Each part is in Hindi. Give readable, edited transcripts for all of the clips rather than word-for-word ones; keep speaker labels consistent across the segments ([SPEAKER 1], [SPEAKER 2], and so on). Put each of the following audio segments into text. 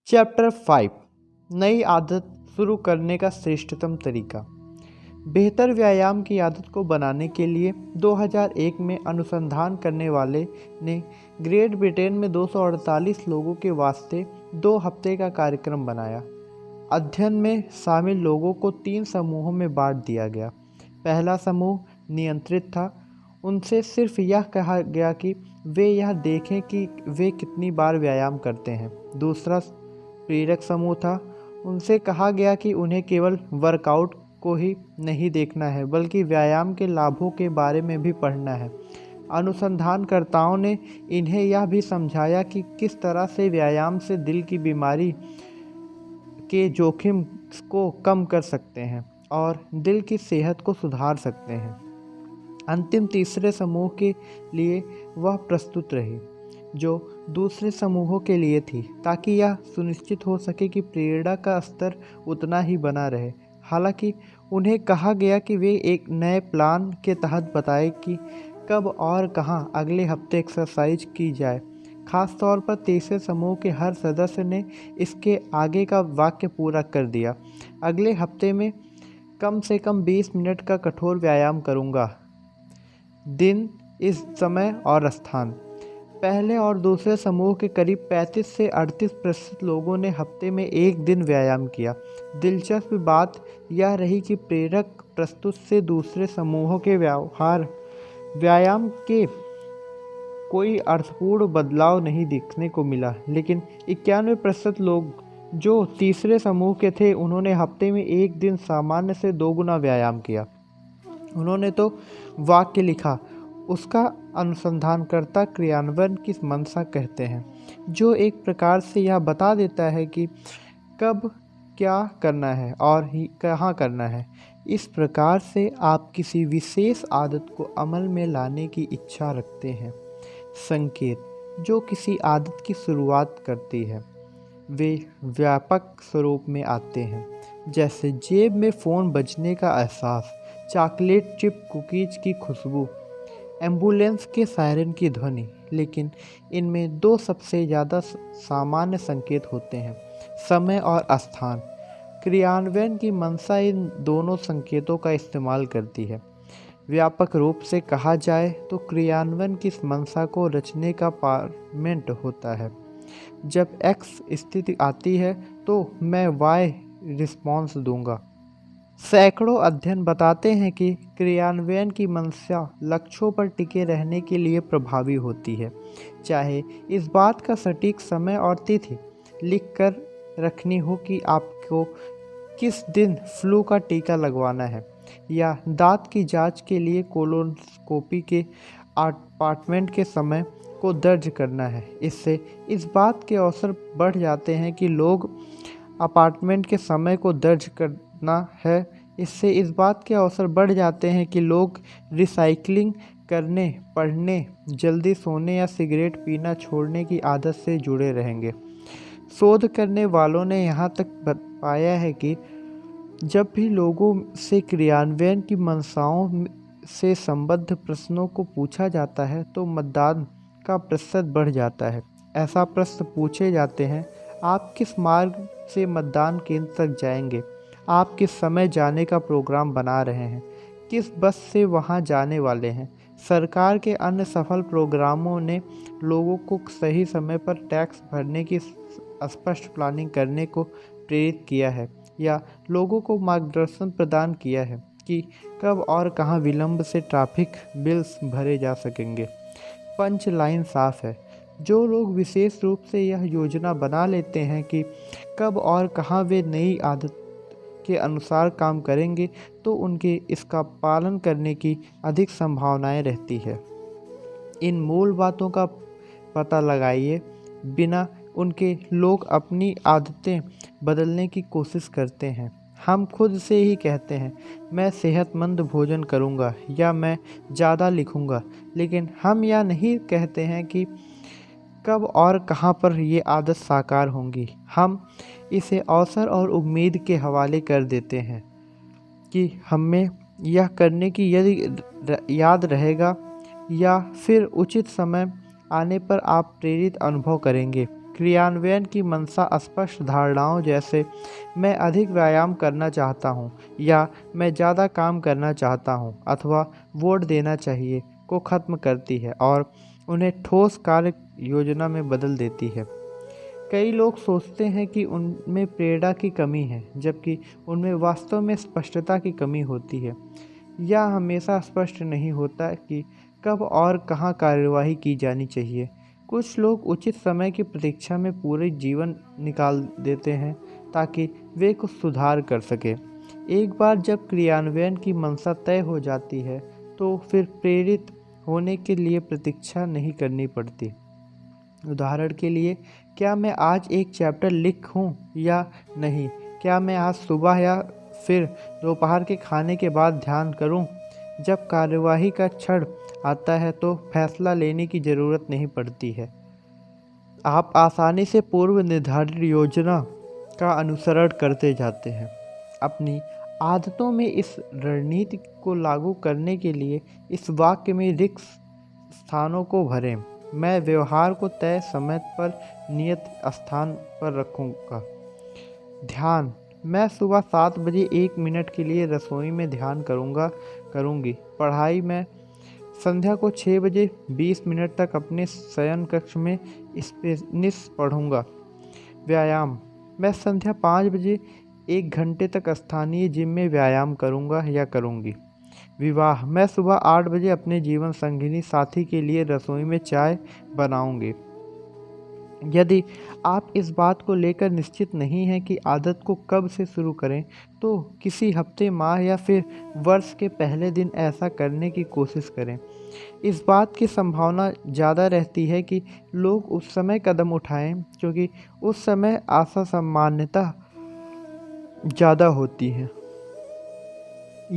[SPEAKER 1] चैप्टर 5 नई आदत शुरू करने का श्रेष्ठतम तरीका। बेहतर व्यायाम की आदत को बनाने के लिए 2001 में अनुसंधान करने वाले ने ग्रेट ब्रिटेन में 248 लोगों के वास्ते 2 हफ्ते का कार्यक्रम बनाया। अध्ययन में शामिल लोगों को 3 समूहों में बांट दिया गया। पहला समूह नियंत्रित था। उनसे सिर्फ यह कहा गया कि वे यह देखें कि वे कितनी बार व्यायाम करते हैं। दूसरा प्रेरक समूह था। उनसे कहा गया कि उन्हें केवल वर्कआउट को ही नहीं देखना है बल्कि व्यायाम के लाभों के बारे में भी पढ़ना है। अनुसंधानकर्ताओं ने इन्हें यह भी समझाया कि किस तरह से व्यायाम से दिल की बीमारी के जोखिम को कम कर सकते हैं और दिल की सेहत को सुधार सकते हैं। अंतिम तीसरे समूह के लिए वह प्रस्तुत रही जो दूसरे समूहों के लिए थी, ताकि यह सुनिश्चित हो सके कि प्रेरणा का स्तर उतना ही बना रहे। हालांकि उन्हें कहा गया कि वे एक नए प्लान के तहत बताएं कि कब और कहां अगले हफ्ते एक्सरसाइज की जाए। खास तौर पर तीसरे समूह के हर सदस्य ने इसके आगे का वाक्य पूरा कर दिया। अगले हफ्ते में कम से कम 20 मिनट का कठोर व्यायाम करूंगा। दिन, इस समय और स्थान। पहले और दूसरे समूह के करीब 35 से 38% लोगों ने हफ्ते में एक दिन व्यायाम किया। दिलचस्प बात यह रही कि प्रेरक प्रस्तुत से दूसरे समूहों के व्यायाम के कोई अर्थपूर्ण बदलाव नहीं दिखने को मिला, लेकिन 91% लोग जो तीसरे समूह के थे उन्होंने हफ्ते में एक दिन सामान्य से 2 गुना व्यायाम किया। उन्होंने तो वाक्य लिखा, उसका अनुसंधानकर्ता क्रियान्वयन की मंशा कहते हैं, जो एक प्रकार से यह बता देता है कि कब क्या करना है और कहाँ करना है। इस प्रकार से आप किसी विशेष आदत को अमल में लाने की इच्छा रखते हैं। संकेत जो किसी आदत की शुरुआत करती है वे व्यापक स्वरूप में आते हैं, जैसे जेब में फ़ोन बजने का एहसास, चॉकलेट चिप कुकीज की खुशबू, एम्बुलेंस के सायरन की ध्वनि। लेकिन इनमें 2 सबसे ज़्यादा सामान्य संकेत होते हैं, समय और स्थान। क्रियान्वयन की मंशा इन दोनों संकेतों का इस्तेमाल करती है। व्यापक रूप से कहा जाए तो क्रियान्वयन की मंशा को रचने का फॉर्मेट होता है। जब X स्थिति आती है तो मैं Y रिस्पॉन्स दूंगा। सैकड़ों अध्ययन बताते हैं कि क्रियान्वयन की मंशा लक्ष्यों पर टिके रहने के लिए प्रभावी होती है, चाहे इस बात का सटीक समय और तिथि लिख कर रखनी हो कि आपको किस दिन फ्लू का टीका लगवाना है या दांत की जांच के लिए कोलोनोस्कोपी के अपॉइंटमेंट के समय को दर्ज करना है। इससे इस बात के अवसर बढ़ जाते हैं कि लोग अपॉइंटमेंट के समय को दर्ज करना है। इससे इस बात के अवसर बढ़ जाते हैं कि लोग रिसाइकलिंग करने, पढ़ने, जल्दी सोने या सिगरेट पीना छोड़ने की आदत से जुड़े रहेंगे। शोध करने वालों ने यहाँ तक पाया है कि जब भी लोगों से क्रियान्वयन की मंशाओं से संबद्ध प्रश्नों को पूछा जाता है तो मतदान का प्रतिशत बढ़ जाता है। ऐसा प्रश्न पूछे जाते हैं, आप किस मार्ग से मतदान केंद्र तक जाएंगे, आप किस समय जाने का प्रोग्राम बना रहे हैं, किस बस से वहां जाने वाले हैं। सरकार के अन्य सफल प्रोग्रामों ने लोगों को सही समय पर टैक्स भरने की स्पष्ट प्लानिंग करने को प्रेरित किया है या लोगों को मार्गदर्शन प्रदान किया है कि कब और कहां विलंब से ट्रैफिक बिल्स भरे जा सकेंगे। पंच लाइन साफ है। जो लोग विशेष रूप से यह योजना बना लेते हैं कि कब और कहां वे नई आदत के अनुसार काम करेंगे तो उनके इसका पालन करने की अधिक संभावनाएं रहती है। इन मूल बातों का पता लगाइए बिना उनके लोग अपनी आदतें बदलने की कोशिश करते हैं। हम खुद से ही कहते हैं, मैं सेहतमंद भोजन करूंगा या मैं ज़्यादा लिखूंगा, लेकिन हम यह नहीं कहते हैं कि कब और कहां पर ये आदत साकार होंगी। हम इसे अवसर और उम्मीद के हवाले कर देते हैं कि हमें यह करने की यदि याद रहेगा या फिर उचित समय आने पर आप प्रेरित अनुभव करेंगे। क्रियान्वयन की मंशा अस्पष्ट धारणाओं जैसे मैं अधिक व्यायाम करना चाहता हूँ या मैं ज़्यादा काम करना चाहता हूँ अथवा वोट देना चाहिए को ख़त्म करती है और उन्हें ठोस कार्य योजना में बदल देती है। कई लोग सोचते हैं कि उनमें प्रेरणा की कमी है, जबकि उनमें वास्तव में स्पष्टता की कमी होती है। यह हमेशा स्पष्ट नहीं होता कि कब और कहाँ कार्यवाही की जानी चाहिए। कुछ लोग उचित समय की प्रतीक्षा में पूरे जीवन निकाल देते हैं ताकि वे कुछ सुधार कर सकें। एक बार जब क्रियान्वयन की मंशा तय हो जाती है, तो फिर प्रेरित होने के लिए प्रतीक्षा नहीं करनी पड़ती। उदाहरण के लिए, क्या मैं आज एक चैप्टर लिखूं या नहीं? क्या मैं आज सुबह या फिर दोपहर के खाने के बाद ध्यान करूं? जब कार्यवाही का क्षण आता है तो फैसला लेने की ज़रूरत नहीं पड़ती है। आप आसानी से पूर्व निर्धारित योजना का अनुसरण करते जाते हैं। अपनी आदतों में इस रणनीति को लागू करने के लिए इस वाक्य में रिक्त स्थानों को भरें। मैं व्यवहार को तय समय पर नियत स्थान पर रखूँगा। ध्यान, मैं सुबह 7 बजे 1 मिनट के लिए रसोई में ध्यान करूँगी। पढ़ाई, मैं संध्या को 6 बजे 20 मिनट तक अपने शयन कक्ष में स्पेनिश पढ़ूँगा। व्यायाम, मैं संध्या 5 बजे 1 घंटे तक स्थानीय जिम में व्यायाम करूँगा या करूँगी। विवाह, मैं सुबह 8 बजे अपने जीवन संगिनी साथी के लिए रसोई में चाय बनाऊँगी। यदि आप इस बात को लेकर निश्चित नहीं हैं कि आदत को कब से शुरू करें, तो किसी हफ्ते, माह या फिर वर्ष के पहले दिन ऐसा करने की कोशिश करें। इस बात की संभावना ज़्यादा रहती है कि लोग उस समय कदम उठाएं, क्योंकि उस समय आशा सामान्यतः ज़्यादा होती है।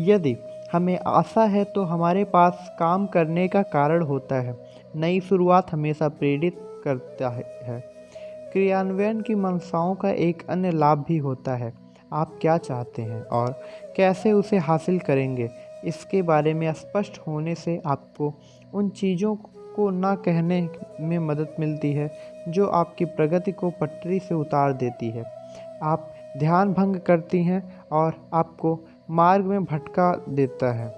[SPEAKER 1] यदि हमें आशा है तो हमारे पास काम करने का कारण होता है। नई शुरुआत हमेशा प्रेरित करता है। क्रियान्वयन की मंशाओं का एक अन्य लाभ भी होता है। आप क्या चाहते हैं और कैसे उसे हासिल करेंगे, इसके बारे में स्पष्ट होने से आपको उन चीज़ों को ना कहने में मदद मिलती है जो आपकी प्रगति को पटरी से उतार देती है। आप ध्यान भंग करती हैं और आपको मार्ग में भटका देता है।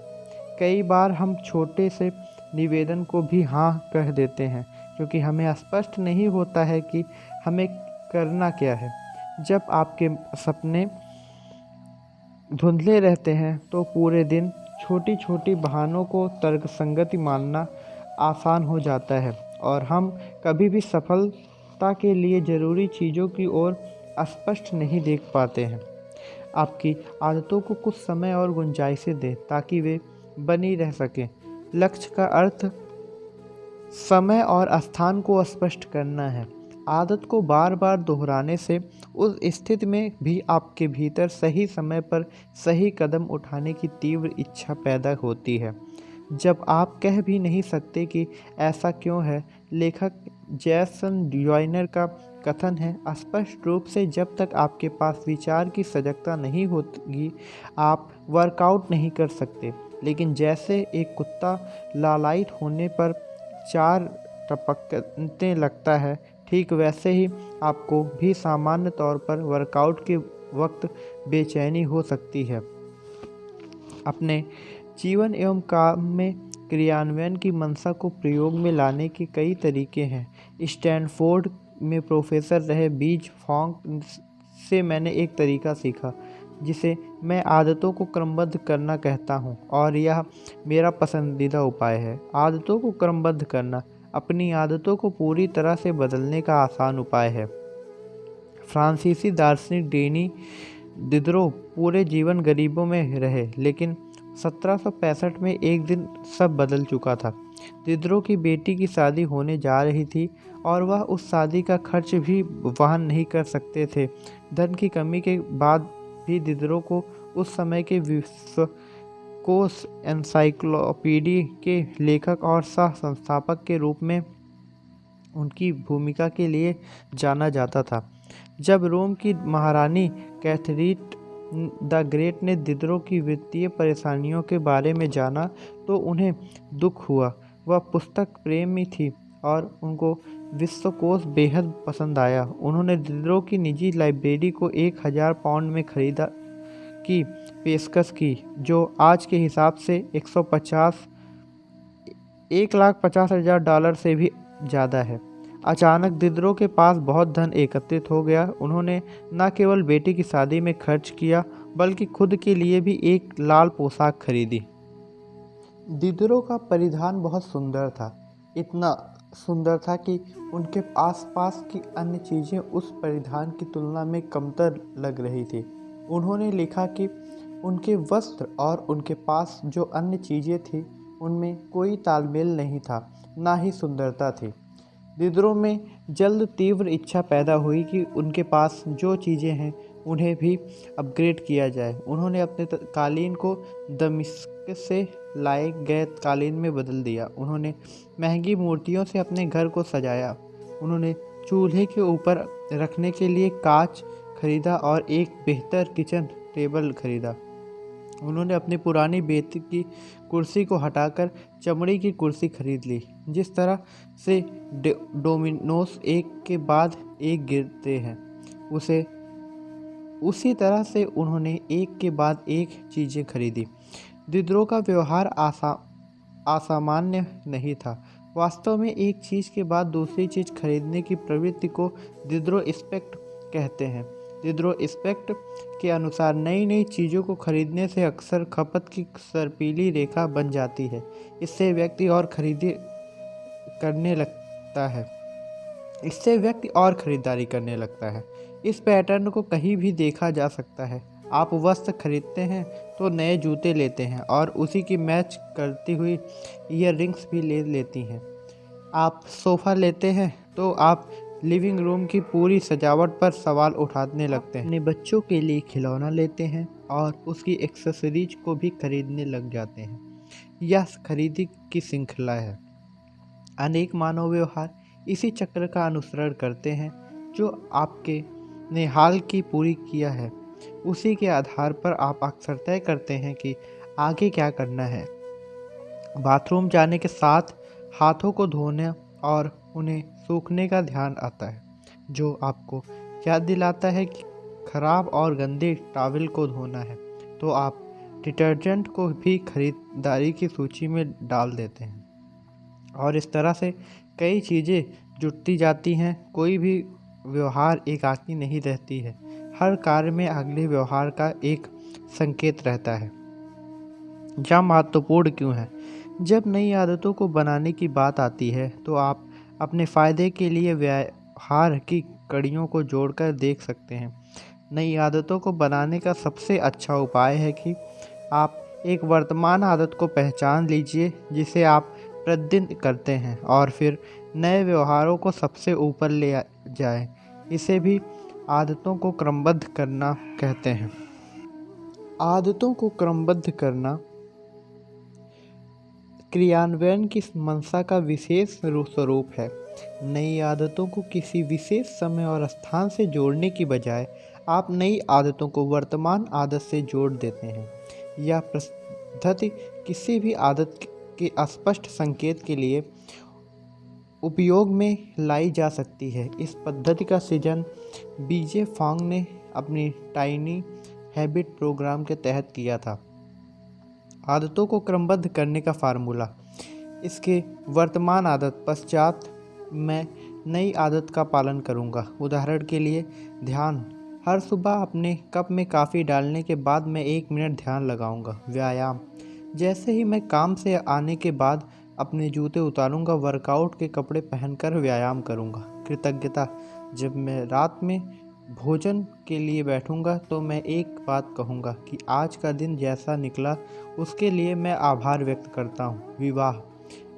[SPEAKER 1] कई बार हम छोटे से निवेदन को भी हाँ कह देते हैं क्योंकि हमें स्पष्ट नहीं होता है कि हमें करना क्या है। जब आपके सपने धुंधले रहते हैं तो पूरे दिन छोटी छोटी बहानों को तर्कसंगत मानना आसान हो जाता है और हम कभी भी सफलता के लिए ज़रूरी चीज़ों की ओर स्पष्ट नहीं देख पाते हैं। आपकी आदतों को कुछ समय और गुंजाइशें दें ताकि वे बनी रह सकें। लक्ष्य का अर्थ समय और स्थान को स्पष्ट करना है। आदत को बार बार दोहराने से उस स्थिति में भी आपके भीतर सही समय पर सही कदम उठाने की तीव्र इच्छा पैदा होती है, जब आप कह भी नहीं सकते कि ऐसा क्यों है। लेखक जैसन ड्यूइनर का कथन है, स्पष्ट रूप से जब तक आपके पास विचार की सजगता नहीं होगी, आप वर्कआउट नहीं कर सकते। लेकिन जैसे एक कुत्ता लालायित होने पर चार टपकने लगता है, ठीक वैसे ही आपको भी सामान्य तौर पर वर्कआउट के वक्त बेचैनी हो सकती है। अपने जीवन एवं काम में क्रियान्वयन की मंशा को प्रयोग में लाने के कई तरीके हैं। स्टैनफोर्ड में प्रोफेसर रहे बीज फॉन्ग से मैंने एक तरीका सीखा जिसे मैं आदतों को क्रमबद्ध करना कहता हूँ, और यह मेरा पसंदीदा उपाय है। आदतों को क्रमबद्ध करना अपनी आदतों को पूरी तरह से बदलने का आसान उपाय है। फ्रांसीसी दार्शनिक डेनी दिदरो पूरे जीवन गरीबों में रहे, लेकिन 1765 में एक दिन सब बदल चुका था। दिदरो की बेटी की शादी होने जा रही थी और वह उस शादी का खर्च भी वहन नहीं कर सकते थे। धन की कमी के बाद भी दिदरो को उस समय के विश्वकोश एनसाइक्लोपीडिया के लेखक और सह संस्थापक के रूप में उनकी भूमिका के लिए जाना जाता था। जब रोम की महारानी कैथरीन द ग्रेट ने दिदरो की वित्तीय परेशानियों के बारे में जाना तो उन्हें दुख हुआ। वह पुस्तक प्रेमी थी और उनको विश्वकोश बेहद पसंद आया। उन्होंने दिदरो की निजी लाइब्रेरी को 1000 पाउंड में खरीदा की पेशकश की, जो आज के हिसाब से 1,50,000 डॉलर से भी ज़्यादा है। अचानक दिदरो के पास बहुत धन एकत्रित हो गया। उन्होंने न केवल बेटी की शादी में खर्च किया, बल्कि खुद के लिए भी एक लाल पोशाक खरीदी। दिदरो का परिधान बहुत सुंदर था, इतना सुंदर था कि उनके आसपास की अन्य चीज़ें उस परिधान की तुलना में कमतर लग रही थी। उन्होंने लिखा कि उनके वस्त्र और उनके पास जो अन्य चीज़ें थीं उनमें कोई तालमेल नहीं था, ना ही सुंदरता थी। दिदरो में जल्द तीव्र इच्छा पैदा हुई कि उनके पास जो चीज़ें हैं उन्हें भी अपग्रेड किया जाए। उन्होंने अपने कालीन को दमिश्क से लाए गए कालीन में बदल दिया। उन्होंने महंगी मूर्तियों से अपने घर को सजाया। उन्होंने चूल्हे के ऊपर रखने के लिए कांच खरीदा और एक बेहतर किचन टेबल खरीदा। उन्होंने अपनी पुरानी बेत की कुर्सी को हटाकर चमड़ी की कुर्सी खरीद ली। जिस तरह से डोमिनोस एक के बाद एक गिरते हैं, उसी तरह से उन्होंने एक के बाद एक चीज़ें खरीदी। दिदरो का व्यवहार असामान्य नहीं था। वास्तव में एक चीज़ के बाद दूसरी चीज़ खरीदने की प्रवृत्ति को दिदरो इस्पेक्ट कहते हैं। दिदरो इस्पेक्ट के अनुसार नई नई चीज़ों को खरीदने से अक्सर खपत की सर्पीली रेखा बन जाती है। इससे व्यक्ति और खरीदारी करने लगता है। इस पैटर्न को कहीं भी देखा जा सकता है। आप वस्त्र खरीदते हैं तो नए जूते लेते हैं और उसी की मैच करती हुई ईयर रिंग्स भी ले लेती हैं। आप सोफ़ा लेते हैं तो आप लिविंग रूम की पूरी सजावट पर सवाल उठाने लगते हैं। अपने बच्चों के लिए खिलौना लेते हैं और उसकी एक्सेसरीज को भी खरीदने लग जाते हैं। यह खरीदी की श्रृंखला है। अनेक मानव व्यवहार इसी चक्र का अनुसरण करते हैं। जो आपके ने हाल की पूरी किया है, उसी के आधार पर आप अक्सर तय करते हैं कि आगे क्या करना है। बाथरूम जाने के साथ हाथों को धोने और उन्हें सूखने का ध्यान आता है, जो आपको याद दिलाता है कि खराब और गंदे टॉवल को धोना है। तो आप डिटर्जेंट को भी खरीदारी की सूची में डाल देते हैं और इस तरह से कई चीज़ें जुटती जाती हैं। कोई भी व्यवहार एकाकी नहीं रहती है। हर कार्य में अगले व्यवहार का एक संकेत रहता है। यह महत्वपूर्ण क्यों है? जब नई आदतों को बनाने की बात आती है तो आप अपने फ़ायदे के लिए व्यवहार की कड़ियों को जोड़कर देख सकते हैं। नई आदतों को बनाने का सबसे अच्छा उपाय है कि आप एक वर्तमान आदत को पहचान लीजिए जिसे आप प्रतिदिन करते हैं और फिर नए व्यवहारों को सबसे ऊपर ले जाएं। इसे भी आदतों को क्रमबद्ध करना कहते हैं। आदतों को क्रमबद्ध करना क्रियान्वयन की मंशा का विशेष स्वरूप है। नई आदतों को किसी विशेष समय और स्थान से जोड़ने की बजाय आप नई आदतों को वर्तमान आदत से जोड़ देते हैं। यह पद्धति किसी भी आदत के स्पष्ट संकेत के लिए उपयोग में लाई जा सकती है। इस पद्धति का सृजन बीजे फॉन्ग ने अपनी टाइनी हैबिट प्रोग्राम के तहत किया था। आदतों को क्रमबद्ध करने का फार्मूला। इसके वर्तमान आदत पश्चात मैं नई आदत का पालन करूंगा। उदाहरण के लिए ध्यान। हर सुबह अपने कप में कॉफ़ी डालने के बाद मैं 1 मिनट ध्यान लगाऊंगा। व्यायाम। जैसे ही मैं काम से आने के बाद अपने जूते उतारूंगा, वर्कआउट के कपड़े पहनकर व्यायाम करूंगा। कृतज्ञता। जब मैं रात में भोजन के लिए बैठूंगा तो मैं एक बात कहूंगा कि आज का दिन जैसा निकला उसके लिए मैं आभार व्यक्त करता हूं। विवाह।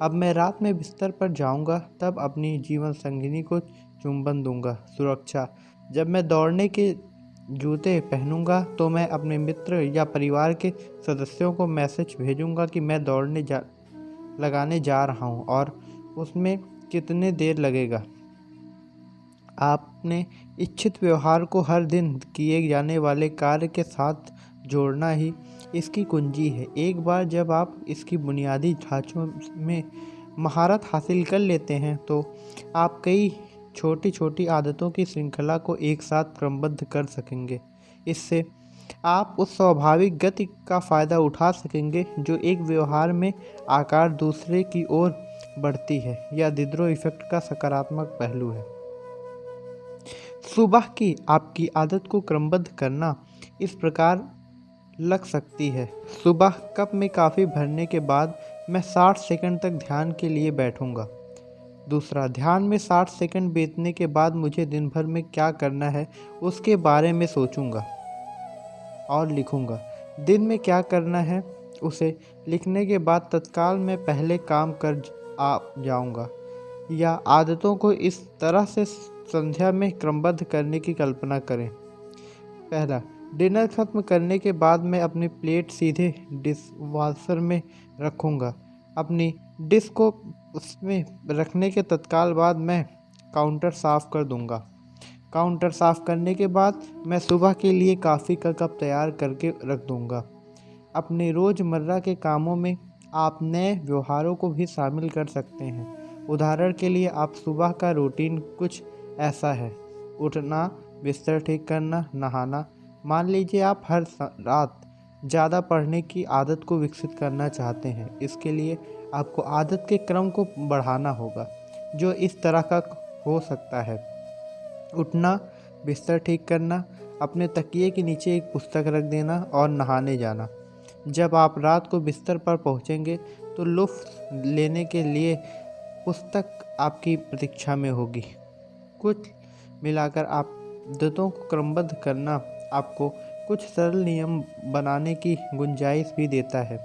[SPEAKER 1] अब मैं रात में बिस्तर पर जाऊंगा तब अपनी जीवन संगिनी को चुंबन दूंगा। सुरक्षा। जब मैं दौड़ने के जूते पहनूंगा तो मैं अपने मित्र या परिवार के सदस्यों को मैसेज भेजूंगा कि मैं लगाने जा रहा हूं और उसमें कितने देर लगेगा। आपने इच्छित व्यवहार को हर दिन किए जाने वाले कार्य के साथ जोड़ना ही इसकी कुंजी है। एक बार जब आप इसकी बुनियादी ढांचों में महारत हासिल कर लेते हैं तो आप कई छोटी छोटी आदतों की श्रृंखला को एक साथ क्रमबद्ध कर सकेंगे। इससे आप उस स्वाभाविक गति का फ़ायदा उठा सकेंगे जो एक व्यवहार में आकार दूसरे की ओर बढ़ती है या डिडो इफेक्ट का सकारात्मक पहलू है। सुबह की आपकी आदत को क्रमबद्ध करना इस प्रकार लग सकती है। सुबह कप में कॉफ़ी भरने के बाद मैं 60 सेकंड तक ध्यान के लिए बैठूंगा। दूसरा, ध्यान में 60 सेकंड बीतने के बाद मुझे दिन भर में क्या करना है उसके बारे में सोचूंगा और लिखूंगा। दिन में क्या करना है उसे लिखने के बाद तत्काल मैं पहले काम कर जाऊंगा या आदतों को इस तरह से संध्या में क्रमबद्ध करने की कल्पना करें। पहला, डिनर खत्म करने के बाद मैं अपनी प्लेट सीधे डिश वॉशर में रखूँगा। अपनी डिश को उसमें रखने के तत्काल बाद मैं काउंटर साफ़ कर दूँगा। काउंटर साफ़ करने के बाद मैं सुबह के लिए कॉफ़ी का कप तैयार करके रख दूँगा। अपने रोज़मर्रा के कामों में आप नए व्यवहारों को भी शामिल कर सकते हैं। उदाहरण के लिए आप सुबह का रूटीन कुछ ऐसा है: उठना, बिस्तर ठीक करना, नहाना। मान लीजिए आप हर रात ज़्यादा पढ़ने की आदत को विकसित करना चाहते हैं। इसके लिए आपको आदत के क्रम को बढ़ाना होगा, जो इस तरह का हो सकता है: उठना, बिस्तर ठीक करना, अपने तकिए के नीचे एक पुस्तक रख देना और नहाने जाना। जब आप रात को बिस्तर पर पहुंचेंगे तो लुत्फ़ लेने के लिए पुस्तक आपकी प्रतीक्षा में होगी। कुछ मिलाकर आदतों को क्रमबद्ध करना आपको कुछ सरल नियम बनाने की गुंजाइश भी देता है,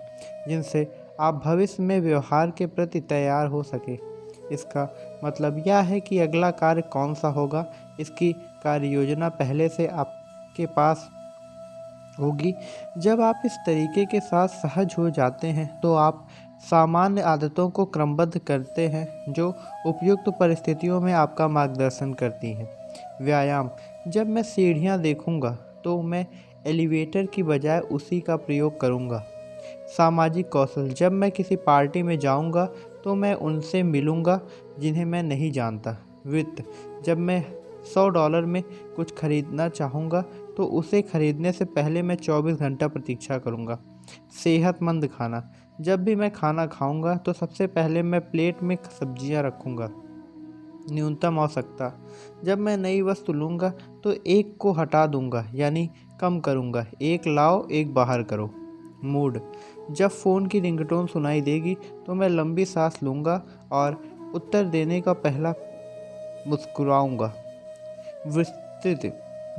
[SPEAKER 1] जिनसे आप भविष्य में व्यवहार के प्रति तैयार हो सके। इसका मतलब यह है कि अगला कार्य कौन सा होगा, इसकी कार्य योजना पहले से आपके पास होगी। जब आप इस तरीके के साथ सहज हो जाते हैं तो आप सामान्य आदतों को क्रमबद्ध करते हैं जो उपयुक्त परिस्थितियों में आपका मार्गदर्शन करती हैं। व्यायाम: जब मैं सीढ़ियाँ देखूंगा तो मैं एलिवेटर की बजाय उसी का प्रयोग करूंगा। सामाजिक कौशल: जब मैं किसी पार्टी में जाऊंगा तो मैं उनसे मिलूंगा जिन्हें मैं नहीं जानता। वित्त: जब मैं $100 में कुछ खरीदना चाहूँगा तो उसे खरीदने से पहले मैं 24 घंटा प्रतीक्षा करूँगा। सेहतमंद खाना: जब भी मैं खाना खाऊंगा तो सबसे पहले मैं प्लेट में सब्जियां रखूँगा। न्यूनतम आवश्यकता: जब मैं नई वस्तु लूँगा तो एक को हटा दूँगा, यानी कम करूँगा। एक लाओ, एक बाहर करो। मूड: जब फ़ोन की रिंगटोन सुनाई देगी तो मैं लंबी सांस लूँगा और उत्तर देने का पहला मुस्कुराऊँगा।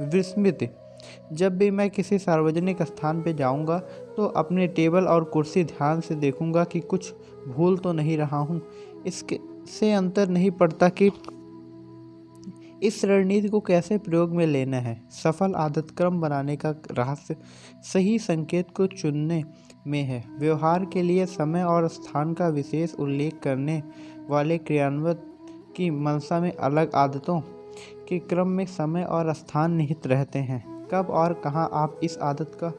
[SPEAKER 1] विस्मृति: जब भी मैं किसी सार्वजनिक स्थान पर जाऊँगा तो अपने टेबल और कुर्सी ध्यान से देखूँगा कि कुछ भूल तो नहीं रहा हूँ। इसके से अंतर नहीं पड़ता कि इस रणनीति को कैसे प्रयोग में लेना है। सफल आदत क्रम बनाने का रहस्य सही संकेत को चुनने में है। व्यवहार के लिए समय और स्थान का विशेष उल्लेख करने वाले क्रियान्वयन की मंशा में अलग आदतों के क्रम में समय और स्थान निहित रहते हैं। कब और कहाँ आप इस आदत का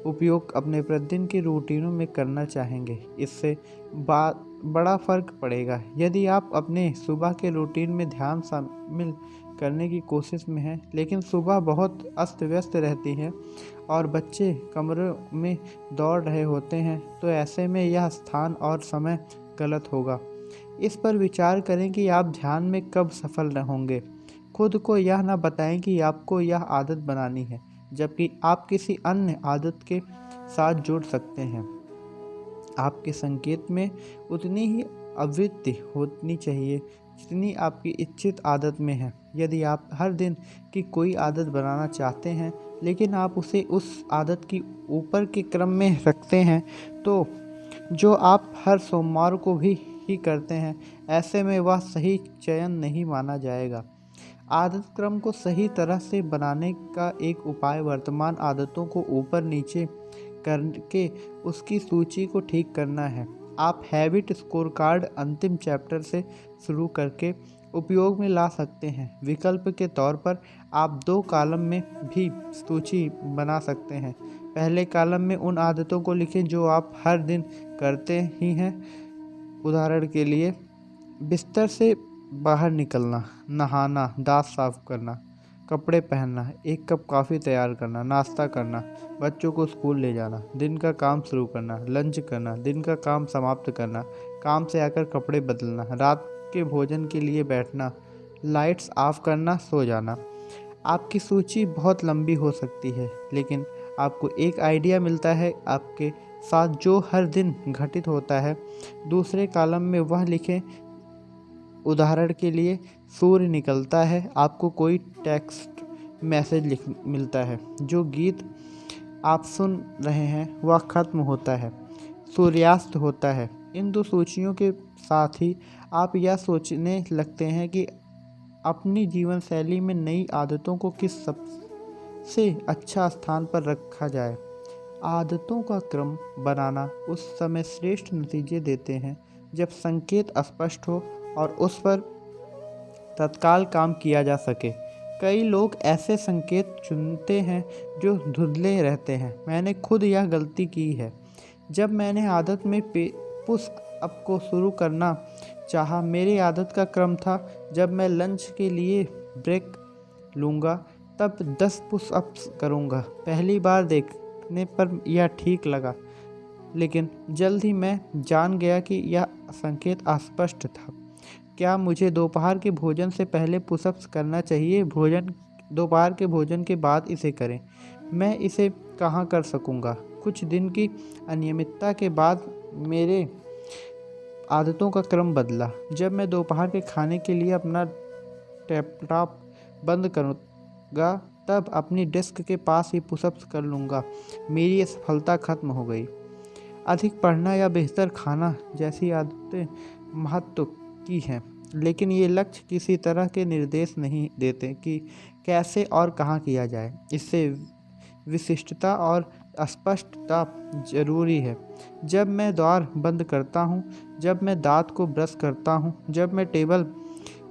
[SPEAKER 1] उपयोग अपने प्रतिदिन की रूटीनों में करना चाहेंगे, इससे बड़ा फर्क पड़ेगा। यदि आप अपने सुबह के रूटीन में ध्यान शामिल करने की कोशिश में हैं, लेकिन सुबह बहुत अस्त व्यस्त रहती है और बच्चे कमरों में दौड़ रहे होते हैं, तो ऐसे में यह स्थान और समय गलत होगा। इस पर विचार करें कि आप ध्यान में कब सफल होंगे। खुद को यह ना बताएं कि आपको यह आदत बनानी है, जबकि आप किसी अन्य आदत के साथ जुड़ सकते हैं। आपके संकेत में उतनी ही आवृत्ति होनी चाहिए जितनी आपकी इच्छित आदत में है। यदि आप हर दिन की कोई आदत बनाना चाहते हैं, लेकिन आप उसे उस आदत की ऊपर के क्रम में रखते हैं, तो जो आप हर सोमवार को भी ही करते हैं, ऐसे में वह सही चयन नहीं माना जाएगा। आदत क्रम को सही तरह से बनाने का एक उपाय वर्तमान आदतों को ऊपर नीचे करके उसकी सूची को ठीक करना है। आप हैबिट स्कोरकार्ड अंतिम चैप्टर से शुरू करके उपयोग में ला सकते हैं। विकल्प के तौर पर आप 2 कॉलम में भी सूची बना सकते हैं। पहले कॉलम में उन आदतों को लिखें जो आप हर दिन करते ही हैं। उदाहरण के लिए बिस्तर से बाहर निकलना, नहाना, दांत साफ करना, कपड़े पहनना, एक कप कॉफ़ी तैयार करना, नाश्ता करना, बच्चों को स्कूल ले जाना, दिन का काम शुरू करना, लंच करना, दिन का काम समाप्त करना, काम से आकर कपड़े बदलना, रात के भोजन के लिए बैठना, लाइट्स ऑफ करना, सो जाना। आपकी सूची बहुत लंबी हो सकती है, लेकिन आपको एक आइडिया मिलता है। आपके साथ जो हर दिन घटित होता है, दूसरे कॉलम में वह लिखें। उदाहरण के लिए, सूर्य निकलता है, आपको कोई टेक्स्ट मैसेज लिख मिलता है। जो गीत आप सुन रहे हैं वह खत्म होता है, सूर्यास्त होता है। इन दो सूचियों के साथ ही आप यह सोचने लगते हैं कि अपनी जीवन शैली में नई आदतों को किस सबसे अच्छा स्थान पर रखा जाए। आदतों का क्रम बनाना उस समय श्रेष्ठ नतीजे देते हैं जब संकेत स्पष्ट हो और उस पर तत्काल काम किया जा सके। कई लोग ऐसे संकेत चुनते हैं जो धुंधले रहते हैं। मैंने खुद यह गलती की है। जब मैंने आदत में पुश अप को शुरू करना चाहा, मेरी आदत का क्रम था, जब मैं लंच के लिए ब्रेक लूँगा तब 10 पुश अप्स करूँगा। पहली बार देखने पर यह ठीक लगा, लेकिन जल्द ही मैं जान गया कि यह संकेत अस्पष्ट था। क्या मुझे दोपहर के भोजन से पहले पुशअप्स करना चाहिए? दोपहर के भोजन के बाद इसे करें। मैं इसे कहाँ कर सकूँगा? कुछ दिन की अनियमितता के बाद मेरे आदतों का क्रम बदला। जब मैं दोपहर के खाने के लिए अपना लैपटॉप बंद करूँगा, तब अपनी डेस्क के पास ही पुशअप्स कर लूँगा। मेरी असफलता खत्म हो गई। अधिक पढ़ना या बेहतर खाना जैसी आदतें महत्व की हैं, लेकिन ये लक्ष्य किसी तरह के निर्देश नहीं देते कि कैसे और कहाँ किया जाए। इससे विशिष्टता और स्पष्टता जरूरी है। जब मैं द्वार बंद करता हूँ, जब मैं दांत को ब्रश करता हूँ, जब मैं टेबल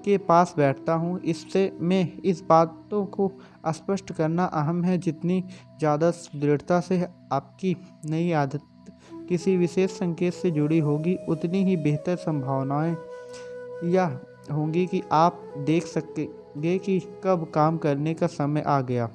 [SPEAKER 1] के पास बैठता हूँ, इससे मैं इस बातों को स्पष्ट करना अहम है। जितनी ज़्यादा दृढ़ता से आपकी नई आदत किसी विशेष संकेत से जुड़ी होगी, उतनी ही बेहतर संभावनाएं यह होंगी कि आप देख सकेंगे कि कब काम करने का समय आ गया।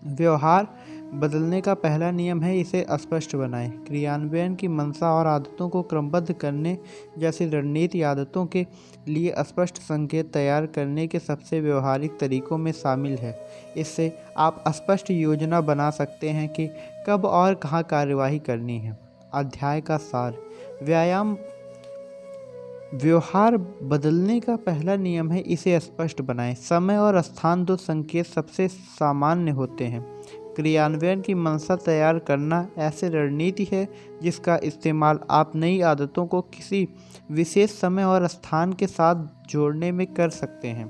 [SPEAKER 1] व्यवहार बदलने का पहला नियम है, इसे स्पष्ट बनाएं। क्रियान्वयन की मंशा और आदतों को क्रमबद्ध करने जैसी रणनीति आदतों के लिए स्पष्ट संकेत तैयार करने के सबसे व्यवहारिक तरीकों में शामिल है। इससे आप स्पष्ट योजना बना सकते हैं कि कब और कहाँ कार्यवाही करनी है। अध्याय का सार। व्यवहार बदलने का पहला नियम है, इसे स्पष्ट बनाएं। समय और स्थान दो संकेत सबसे सामान्य होते हैं। क्रियान्वयन की मंशा तैयार करना ऐसी रणनीति है जिसका इस्तेमाल आप नई आदतों को किसी विशेष समय और स्थान के साथ जोड़ने में कर सकते हैं।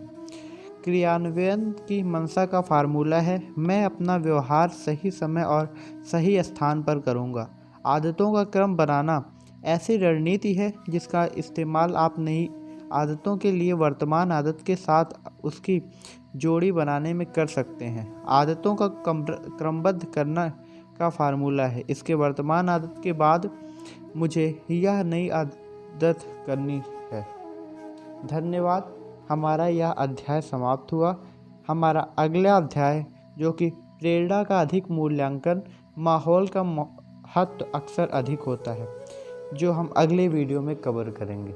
[SPEAKER 1] क्रियान्वयन की मंशा का फार्मूला है, मैं अपना व्यवहार सही समय और सही स्थान पर करूँगा। आदतों का क्रम बनाना ऐसी रणनीति है जिसका इस्तेमाल आप नई आदतों के लिए वर्तमान आदत के साथ उसकी जोड़ी बनाने में कर सकते हैं। आदतों का क्रमबद्ध करना का फार्मूला है, इसके वर्तमान आदत के बाद मुझे यह नई आदत करनी है। धन्यवाद। हमारा यह अध्याय समाप्त हुआ। हमारा अगला अध्याय, जो कि प्रेरणा का अधिक मूल्यांकन, माहौल का महत्व अक्सर अधिक होता है, जो हम अगले वीडियो में कवर करेंगे।